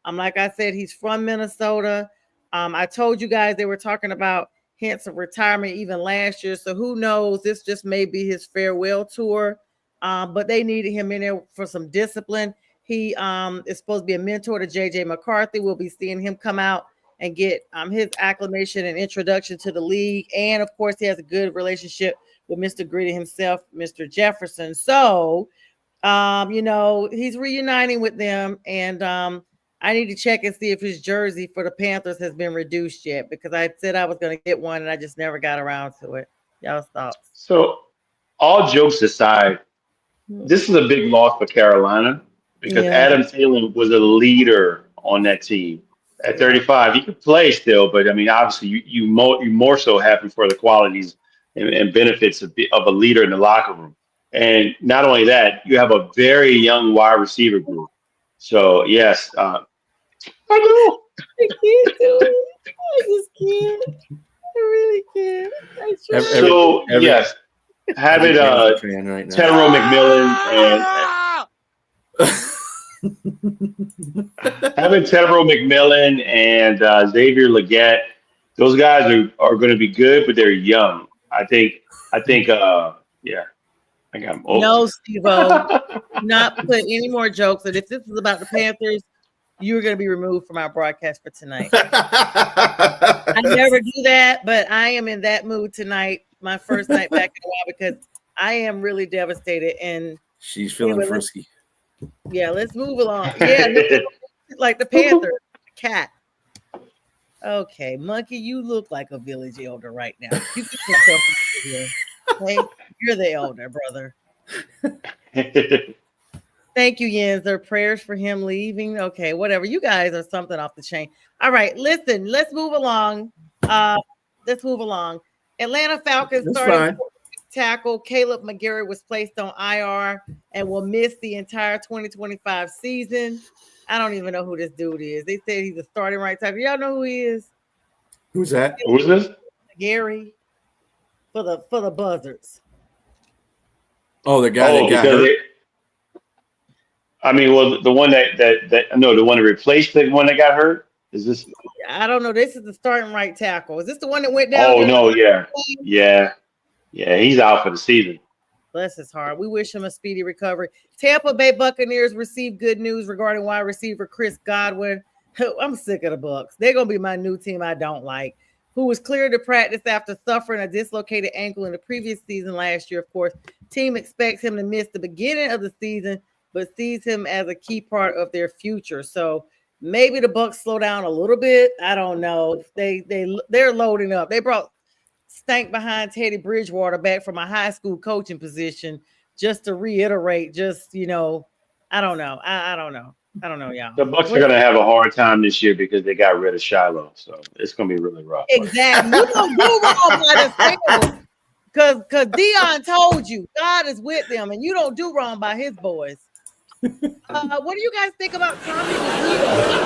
Like I said, he's from Minnesota. I told you guys they were talking about hints of retirement even last year. So who knows? This just may be his farewell tour. But they needed him in there for some discipline. He is supposed to be a mentor to JJ McCarthy. We'll be seeing him come out and get his acclimation and introduction to the league. And of course, he has a good relationship with Mr. Gritty himself, Mr. Jefferson. So, he's reuniting with them. And I need to check and see if his jersey for the Panthers has been reduced yet, because I said I was going to get one and I just never got around to it. Y'all's thoughts? So, all jokes aside, this is a big loss for Carolina because Adam Thielen was a leader on that team. At 35, he could play still, but I mean, obviously, you more so happy for the qualities and benefits of a leader in the locker room. And not only that, you have a very young wide receiver group. So yes, I know. I can't do it. I just can't. I really can't. Yes, have it. Right Terrell McMillan and Having Tedrow McMillan and Xavier Legette, those guys are going to be good, but they're young. I think, yeah, I got them. No, Steve-O, not put any more jokes. And if this is about the Panthers, you're going to be removed from our broadcast for tonight. I never do that, but I am in that mood tonight. My first night back in a while because I am really devastated. And she's feeling frisky. Yeah, let's move along. Yeah, like the Panther, cat. Okay, Monkey, you look like a village elder right now. You get yourself over here. Okay? You're the elder, brother. Thank you, Jens. There are prayers for him leaving. Okay, whatever. You guys are something off the chain. All right, listen, let's move along. Atlanta Falcons starting tackle Caleb McGarry was placed on IR and will miss the entire 2025 season. I don't even know who this dude is. They said he's a starting right tackle. Y'all know who he is? Who's that? Who's this? McGarry for the Buzzards. Oh, the guy that got hurt. The one the one that replaced the one that got hurt. Is this? I don't know. This is the starting right tackle. Is this the one that went down? Oh no, yeah. He's out for the season. Bless his heart. We wish him a speedy recovery. Tampa Bay Buccaneers received good news regarding wide receiver Chris Godwin. I'm sick of the Bucs. They're gonna be my new team. I don't like. Who was cleared to practice after suffering a dislocated ankle in the previous season last year. Of course, team expects him to miss the beginning of the season, but sees him as a key part of their future. So maybe the Bucs slow down a little bit. I don't know. They're loading up. They brought stank behind Teddy Bridgewater back from a high school coaching position just to reiterate. I don't know. I don't know. I don't know, y'all. The Bucs are going to have a hard time this year because they got rid of Shiloh, so it's going to be really rough. Exactly. You don't do wrong by this because Dion told you God is with them, and you don't do wrong by his boys. What do you guys think about Tommy DeVito?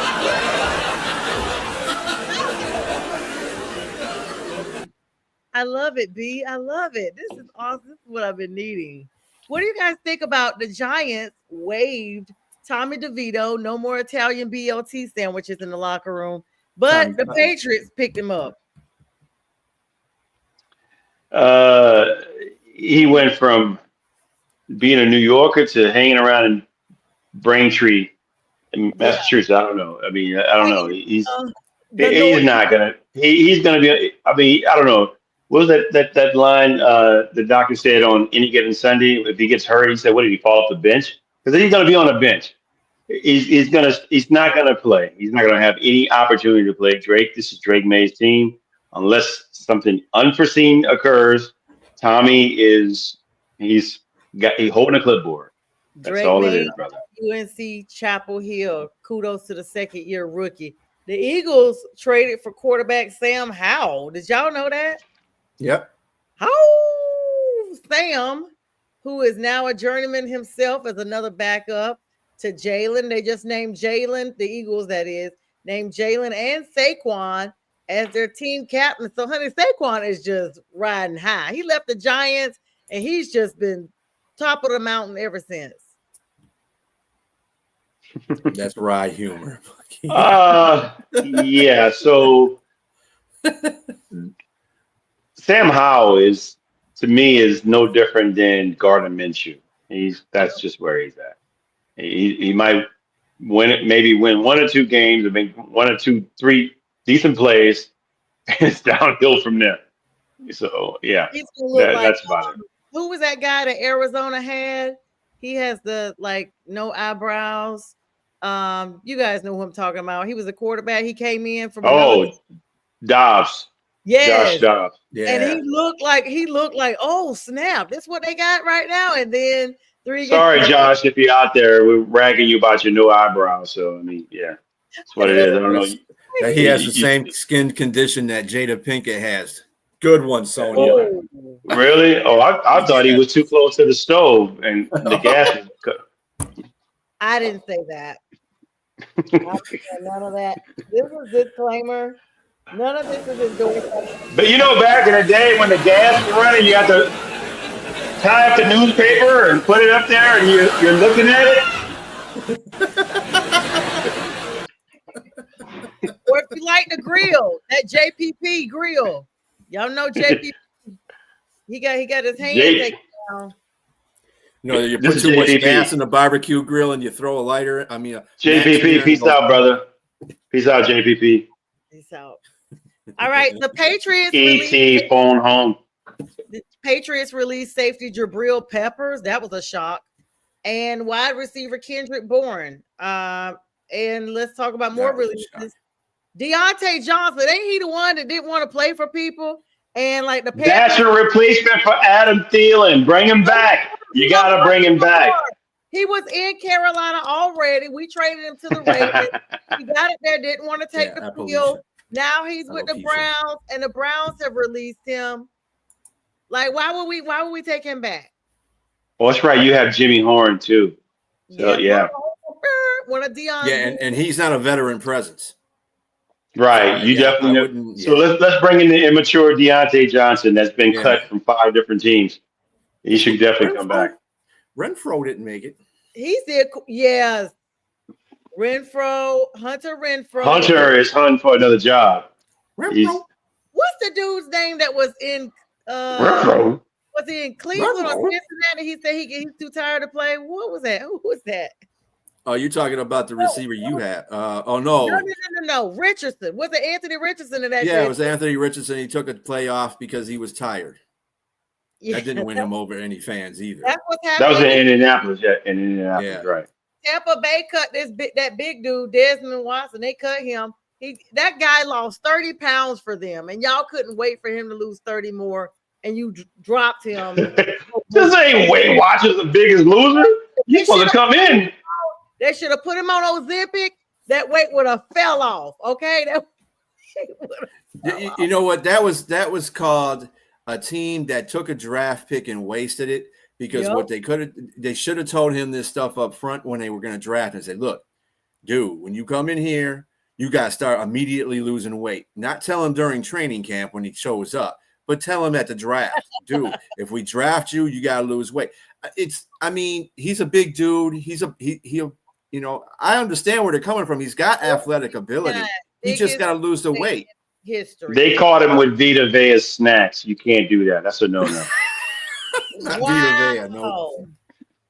I love it, B. I love it. This is awesome. This is what I've been needing. What do you guys think about the Giants waived Tommy DeVito? No more Italian BLT sandwiches in the locker room, but the Patriots picked him up. He went from being a New Yorker to hanging around in Braintree in Massachusetts. I don't know. I don't know. He's not gonna. He's gonna be. I don't know. What was that line the doctor said on Any Given Sunday? If he gets hurt, he said, "What did he fall off the bench?" Because he's gonna be on the bench. He's not gonna play. He's not gonna have any opportunity to play. This is Drake May's team. Unless something unforeseen occurs, Tommy he's holding a clipboard. That's Drake all May, it is, brother. UNC Chapel Hill. Kudos to the second-year rookie. The Eagles traded for quarterback Sam Howell. Did y'all know that? Yep. Sam, who is now a journeyman himself as another backup to Jalen. They just named Jalen, the Eagles, that is, named Jalen and Saquon as their team captain. So, honey, Saquon is just riding high. He left the Giants, and he's just been top of the mountain ever since. That's wry humor. Yeah. So Sam Howell is no different than Gardner Minshew. That's just where he's at. He might win one or two games, or make one or two, three decent plays, and it's downhill from there. So yeah, that's about it. Who was that guy that Arizona had? He has the no eyebrows. You guys know who I'm talking about. He was a quarterback. He came in from Dobbs. Yes. Josh Dobbs. Yeah. And he looked like, oh snap, that's what they got right now. And then Sorry, Josh, if you're out there, we're ragging you about your new eyebrows. So that's what it is. I don't know. He has the same skin condition that Jada Pinkett has. Good one, Sonja. Oh, really? Oh, I thought he was too close to the stove and the gas was cut. I didn't say that. I didn't say none of that. This was a disclaimer. None of this is endorsed. But back in the day when the gas was running, you had to tie up the newspaper and put it up there, and you're looking at it. Or if you like the grill, that JPP grill. Y'all know JPP. He got his hand taken down. No, you put too much gas in the barbecue grill and you throw a lighter. I mean, JPP, peace out, brother. Peace out, JPP. Peace out. All right, the Patriots. ET phone home. The Patriots released safety Jabril Peppers. That was a shock. And wide receiver Kendrick Bourne. And let's talk about more releases. Deontay Johnson, ain't he the one that didn't want to play for people? And like the Panthers, that's your replacement for Adam Thielen. Bring him back. You gotta bring him back. He was in Carolina already. We traded him to the Ravens. He got it there, didn't want to take the field. Now he's with the Browns, and the Browns have released him. Like, why would we take him back? Well, that's right. You have Jimmy Horn too. So yeah. One of Dion's. Yeah, and he's not a veteran presence. Right, you definitely. So let's bring in the immature Deontay Johnson that's been cut from 5 different teams. He should definitely come back. Renfro didn't make it. He's there, yes. Hunter Renfro. Hunter is hunting for another job. What's the dude's name that was in? Renfro. Was he in Cleveland or Cincinnati? He said he's too tired to play. What was that? Who was that? Oh, you're talking about the receiver you had. No. Richardson. Was it Anthony Richardson in that? Yeah, it was Anthony Richardson. He took a play off because he was tired. Yeah. That didn't win him over any fans either. That's what's happening. That was in Indianapolis. Yeah, in Indianapolis, right. Tampa Bay cut that big dude, Desmond Watson. They cut him. That guy lost 30 pounds for them, and y'all couldn't wait for him to lose 30 more, and you dropped him. This ain't Weight Watchers the biggest loser. You supposed to come in. They should have put him on Ozempic. That weight would have fell off. Okay. You know what? That was called a team that took a draft pick and wasted it because what they should have told him this stuff up front when they were going to draft and say, look, dude, when you come in here, you got to start immediately losing weight. Not tell him during training camp when he shows up, but tell him at the draft, dude, if we draft you, you got to lose weight. He's a big dude. He'll I understand where they're coming from. He's got athletic ability. He just got to lose the weight. History. They caught him with Vita Vea snacks. You can't do that. That's a no-no. Not Vita Vea.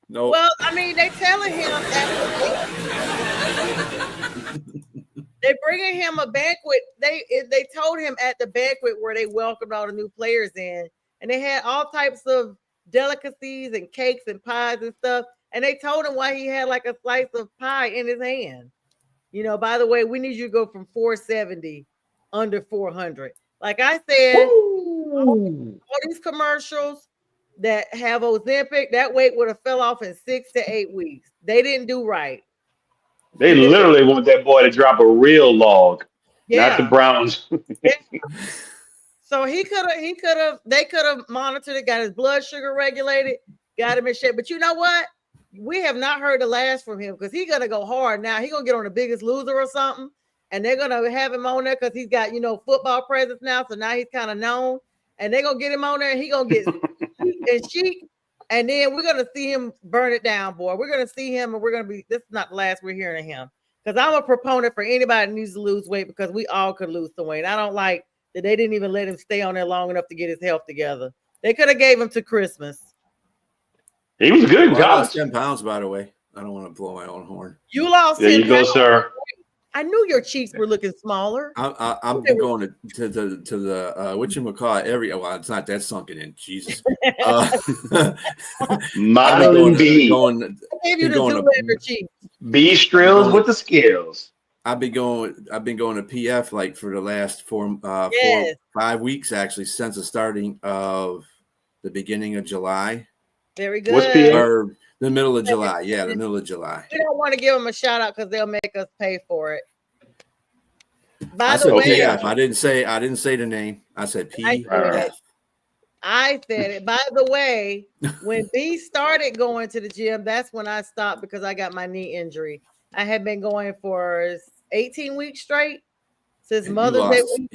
No. Well, they telling him they're bringing him a banquet. They told him at the banquet where they welcomed all the new players in, and they had all types of delicacies and cakes and pies and stuff. And they told him why he had like a slice of pie in his hand. By the way, we need you to go from 470 under 400. Like I said, all these commercials that have Ozempic, that weight would have fell off in 6 to 8 weeks. They didn't do right. They literally want that boy to drop a real log, not the Browns. So they could have monitored it, got his blood sugar regulated, got him in shape. But you know what? We have not heard the last from him because he's gonna go hard now. He's gonna get on The Biggest Loser or something, and they're gonna have him on there because he's got football presence now. So now he's kind of known, and they're gonna get him on there, and he's gonna get and chic, and then we're gonna see him burn it down, boy. We're gonna see him, and we're gonna be. This is not the last we're hearing of him because I'm a proponent for anybody that needs to lose weight because we all could lose some weight. I don't like that they didn't even let him stay on there long enough to get his health together. They could have gave him to Christmas. He was good in college. I lost 10 pounds, by the way. I don't want to blow my own horn. You lost 10 pounds. There you go, sir. I knew your cheeks were looking smaller. I'm going to the whatchamacallit well, it's not that sunken in. Jesus. Modern B. B strills with the skills. I've been going to PF like for the last 5 weeks actually since the starting of the beginning of July. Very good. What's PF? Or the middle of July. Yeah, the middle of July. We don't want to give them a shout out because they'll make us pay for it. I said PF. I didn't say the name. I said PF. I said it. By the way, when B started going to the gym, that's when I stopped because I got my knee injury. I had been going for 18 weeks straight since Mother's Day week.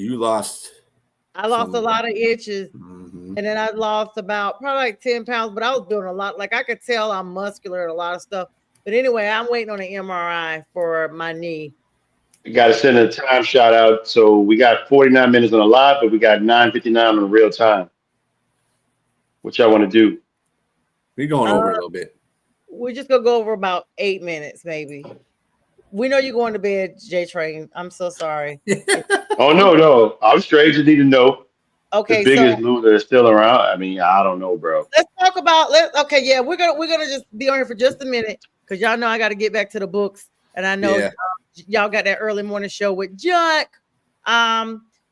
I lost a lot of itches, and then I lost probably like 10 pounds, but I was doing a lot. Like I could tell I'm muscular and a lot of stuff. But anyway, I'm waiting on an MRI for my knee. We got to send a time shout out. So we got 49 minutes on the live, but we got 9:59 on the real time. What y'all want to do? We're going over a little bit. We're just gonna go over about 8 minutes, maybe. We know you're going to bed, JTrain. I'm so sorry. Oh no. I'm straight. Just need to know the Okay, so biggest loser is still around. I mean, I don't know, bro. let's talk about okay, yeah, we're gonna just be on here for just a minute because y'all know I gotta get back to the books, and I know y'all got that early morning show with Junk.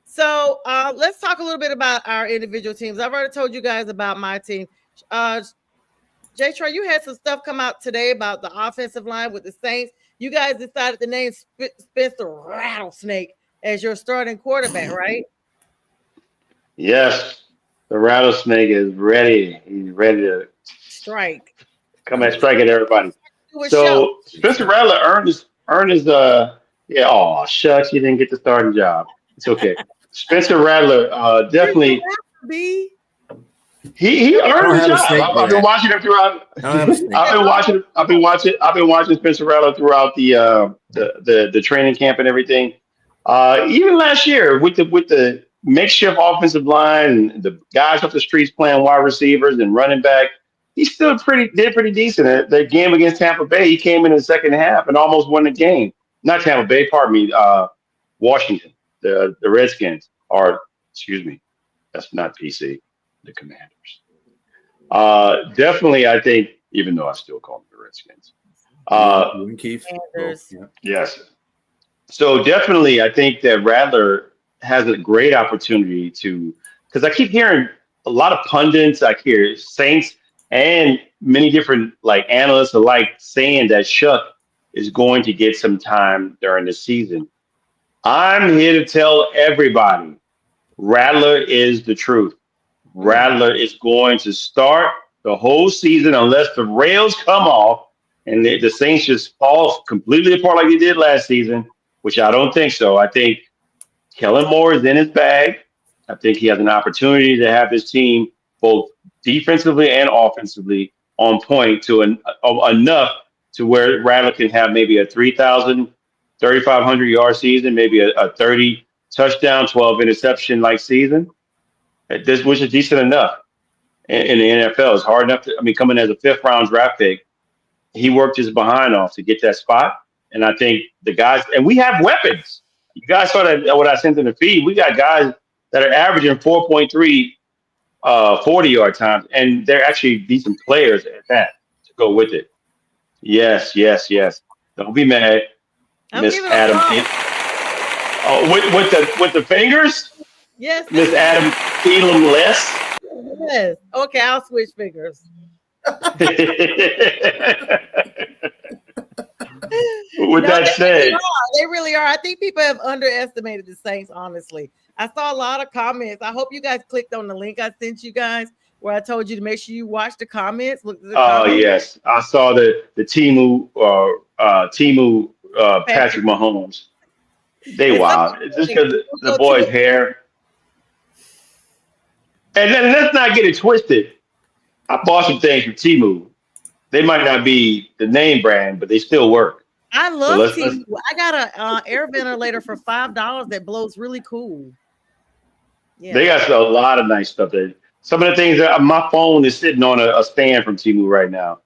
So let's talk a little bit about our individual teams. I've already told you guys about my team. JTrain, you had some stuff come out today about the offensive line with the Saints. You guys decided to name Spencer Rattlesnake as your starting quarterback, right? Yes, the rattlesnake is ready. He's ready to Strike. come and strike at everybody. Do a show. So Spencer Rattler earned his yeah. Oh shucks, he didn't get the starting job. It's okay. Spencer Rattler definitely B. he I earned don't the have a job. snake I've for been that. watching him throughout. I don't have a snake. I've been watching Spencer Rattler throughout the training camp and everything. Even last year with the makeshift offensive line and the guys off the streets playing wide receivers and running back, he still pretty decent. That game against Tampa Bay, he came in the second half and almost won the game. Not Tampa Bay, pardon me, Washington, the Redskins, or excuse me, that's not PC, the Commanders. Definitely, I think, even though I still call them the Redskins. You and Keith. Commanders. Yeah. Yes. So definitely, I think that Rattler has a great opportunity to, because I keep hearing a lot of pundits, I hear Saints and many different like analysts alike saying that Shuck is going to get some time during the season. I'm here to tell everybody, Rattler is the truth. Rattler is going to start the whole season unless the rails come off and the Saints just fall completely apart like they did last season, which I don't think so. I think Kellen Moore is in his bag. I think he has an opportunity to have his team both defensively and offensively on point to enough to where Rattler can have maybe a 3,000, 3,500 yard season, maybe a 30 touchdown, 12 interception like season. This which is decent enough in the NFL. It's hard enough to, I mean, coming as a fifth round draft pick, he worked his behind off to get that spot. And I think the guys, and we have weapons. You guys saw that what I sent in the feed. We got guys that are averaging 4.3 40-yard times, and they're actually decent players at that to go with it. Yes. Don't be mad, I'm Miss giving Adam. a Oh, with the fingers, yes. Miss Adam Elam less. Yes. Okay, I'll switch fingers. With that said, they really are. I think people have underestimated the Saints, honestly. I saw a lot of comments. I hope you guys clicked on the link I sent you guys where I told you to make sure you watch the comments. Look at the comments. yes, I saw the Timu Patrick Mahomes. They wild. It's just because the boy's hair. And then let's not get it twisted. I bought some things from Timu. They might not be the name brand, but they still work. I love Timu. I got a air ventilator for $5 that blows really cool. Yeah. They got a lot of nice stuff. That some of the things that my phone is sitting on a stand from Timu right now.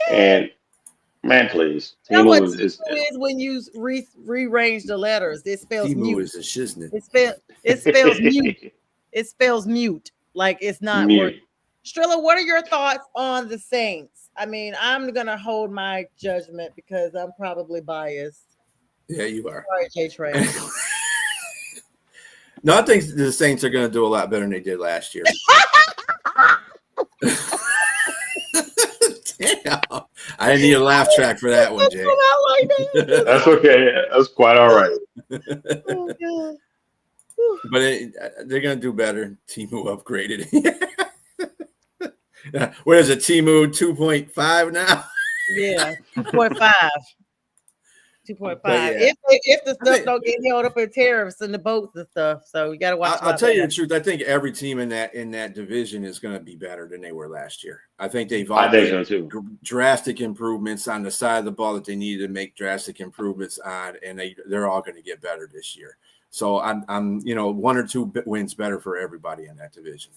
Okay. And man, please. Timu is when you rearrange the letters. It spells Timu mute. Is a shiznit. It spells mute. It spells mute. Like it's not working. Strilla, what are your thoughts on the Saints? I mean, I'm gonna hold my judgment because I'm probably biased. Yeah, you are. Sorry, JTrain. No, I think the Saints are going to do a lot better than they did last year. Damn, I didn't need a laugh track for that one, Jay. That's okay. That's quite all right. Oh, but they're going to do better. Timu upgraded. What is it? Timu 2.5 now? Yeah, 2.5. 2.5. Yeah, If the stuff don't get held up in tariffs and the boats and stuff, so you got to watch. I'll tell you the truth. I think every team in that division is going to be better than they were last year. I think they've all made drastic improvements on the side of the ball that they needed to make drastic improvements on, and they're all going to get better this year. So I'm 1 or 2 wins better for everybody in that division.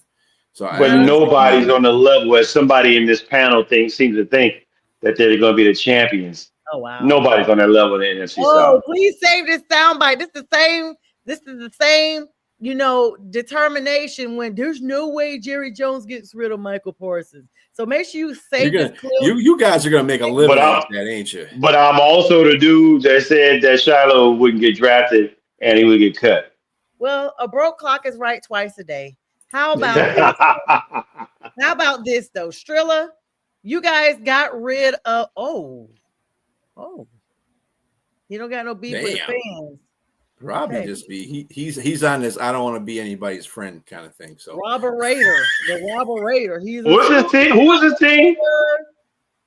So, but nobody's on the level as somebody in this panel seems to think that they're going to be the champions. Oh wow! Nobody's on that level in the NFC South. Oh, please save this soundbite. This is the same. Determination when there's no way Jerry Jones gets rid of Michael Parsons. So make sure you save this clip. You guys are gonna make a living off that, ain't you? But I'm also the dude that said that Shiloh wouldn't get drafted and he would get cut. Well, a broke clock is right twice a day. How about this? How about this though, Strilla? You guys got rid of he don't got no beef with the fans. Probably just be he's on this I don't want to be anybody's friend kind of thing. So Robert Raider. What's his team? Who was his team?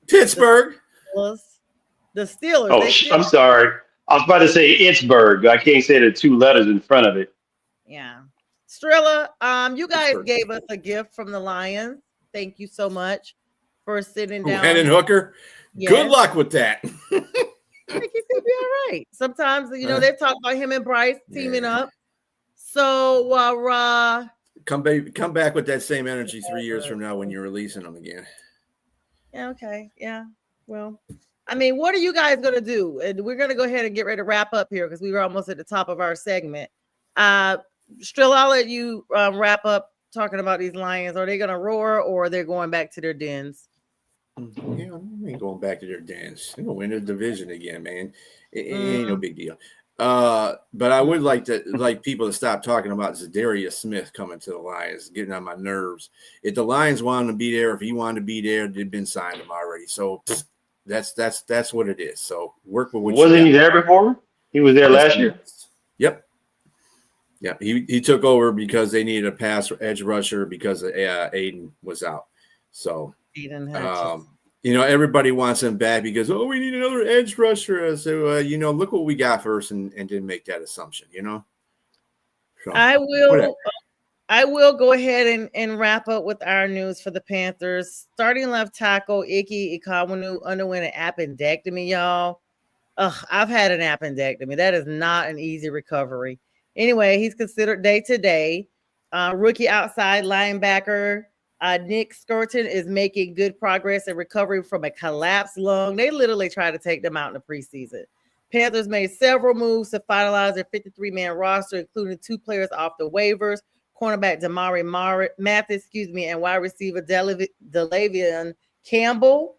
Pittsburgh. The Steelers. Oh, I'm sorry. I was about to say Pittsburgh. I can't say the 2 letters in front of it. Yeah. Strilla, you guys gave us a gift from the Lions. Thank you so much for sitting down. Hendon Hooker. Yes. Good luck with that. I think he's gonna be all right. Sometimes they've talked about him and Bryce teaming up. So come back with that same energy 3 years from now when you're releasing them again. Yeah, okay. Yeah. Well, I mean, what are you guys gonna do? And we're gonna go ahead and get ready to wrap up here because we were almost at the top of our segment. Still, I'll let you wrap up talking about these Lions. Are they gonna roar or are they going back to their dens? Yeah, they ain't going back to their dens. They're gonna win the division again, man. It ain't no big deal. But I would like people to stop talking about Zadarius Smith coming to the Lions, getting on my nerves. If the Lions wanted to be there, if he wanted to be there, they'd been signed him already. So that's what it is. So work with what wasn't he there before? He was there last year. Yep. Yeah, he took over because they needed a pass edge rusher because Aiden was out. So everybody wants him back because we need another edge rusher. So look what we got first and didn't make that assumption. So, I will go ahead and wrap up with our news for the Panthers. Starting left tackle Ike Ekwonu underwent an appendectomy, y'all. I've had an appendectomy. That is not an easy recovery. Anyway, he's considered day-to-day. Rookie outside linebacker Nick Skirton is making good progress in recovery from a collapsed lung. They literally tried to take them out in the preseason. Panthers made several moves to finalize their 53-man roster, including 2 players off the waivers, cornerback Damari Mathis, and wide receiver Delavian Campbell.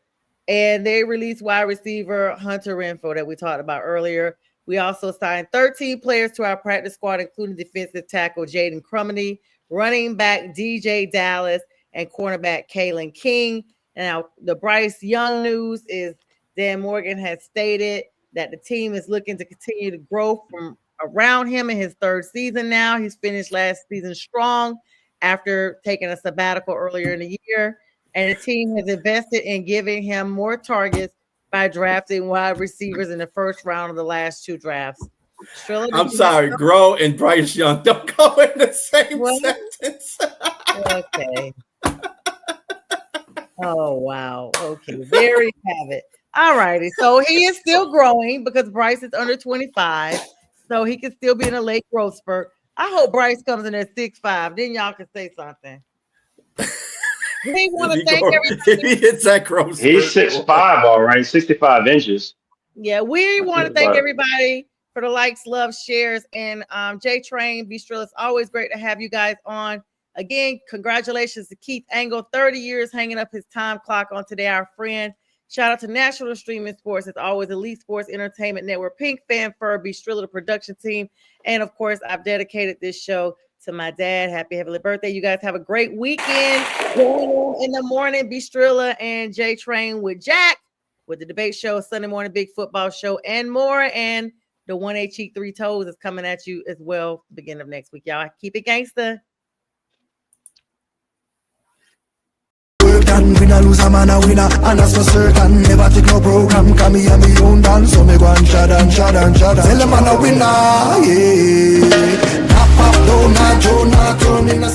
And they released wide receiver Hunter Renfrow that we talked about earlier. We also signed 13 players to our practice squad, including defensive tackle Jaden Crumedy, running back DJ Dallas, and cornerback Kalen King. Now, the Bryce Young news is Dan Morgan has stated that the team is looking to continue to grow from around him in his 3rd season now. He's finished last season strong after taking a sabbatical earlier in the year. And the team has invested in giving him more targets by drafting wide receivers in the 1st round of the last 2 drafts. I'm sorry, Grow and Bryce Young don't go in the same sentence. Okay. Oh, wow. Okay. There you have it. All righty. So he is still growing because Bryce is under 25. So he can still be in a late growth spurt. I hope Bryce comes in at 6'5". Then y'all can say something. We want to thank everybody. If he hits that growth spurt, he's 6'5", all right, 65 inches. Yeah, we want to thank everybody for the likes, love, shares, and JTrain, Bistro. It's always great to have you guys on. Again, congratulations to Keith Angle, 30 years hanging up his time clock on today, our friend. Shout out to National Streaming Sports. It's always Elite Sports Entertainment Network, Pink Fan Fur, Bistro, the production team. And of course, I've dedicated this show to my dad. Happy heavenly birthday. You guys have a great weekend. In the morning, Bistrilla and JTrain with Jack, with the debate show, Sunday morning, big football show, and more. And the 1 Cheek 3 Toes is coming at you as well, beginning of next week. Y'all keep it gangsta. certain. Winner lose a man a winner, and that's for certain. Never take no program, come me and me own dance. So me go and shut and shut and shut. Tell them man a winner, yeah. Pop, pop, don't not, Joe, not turn in a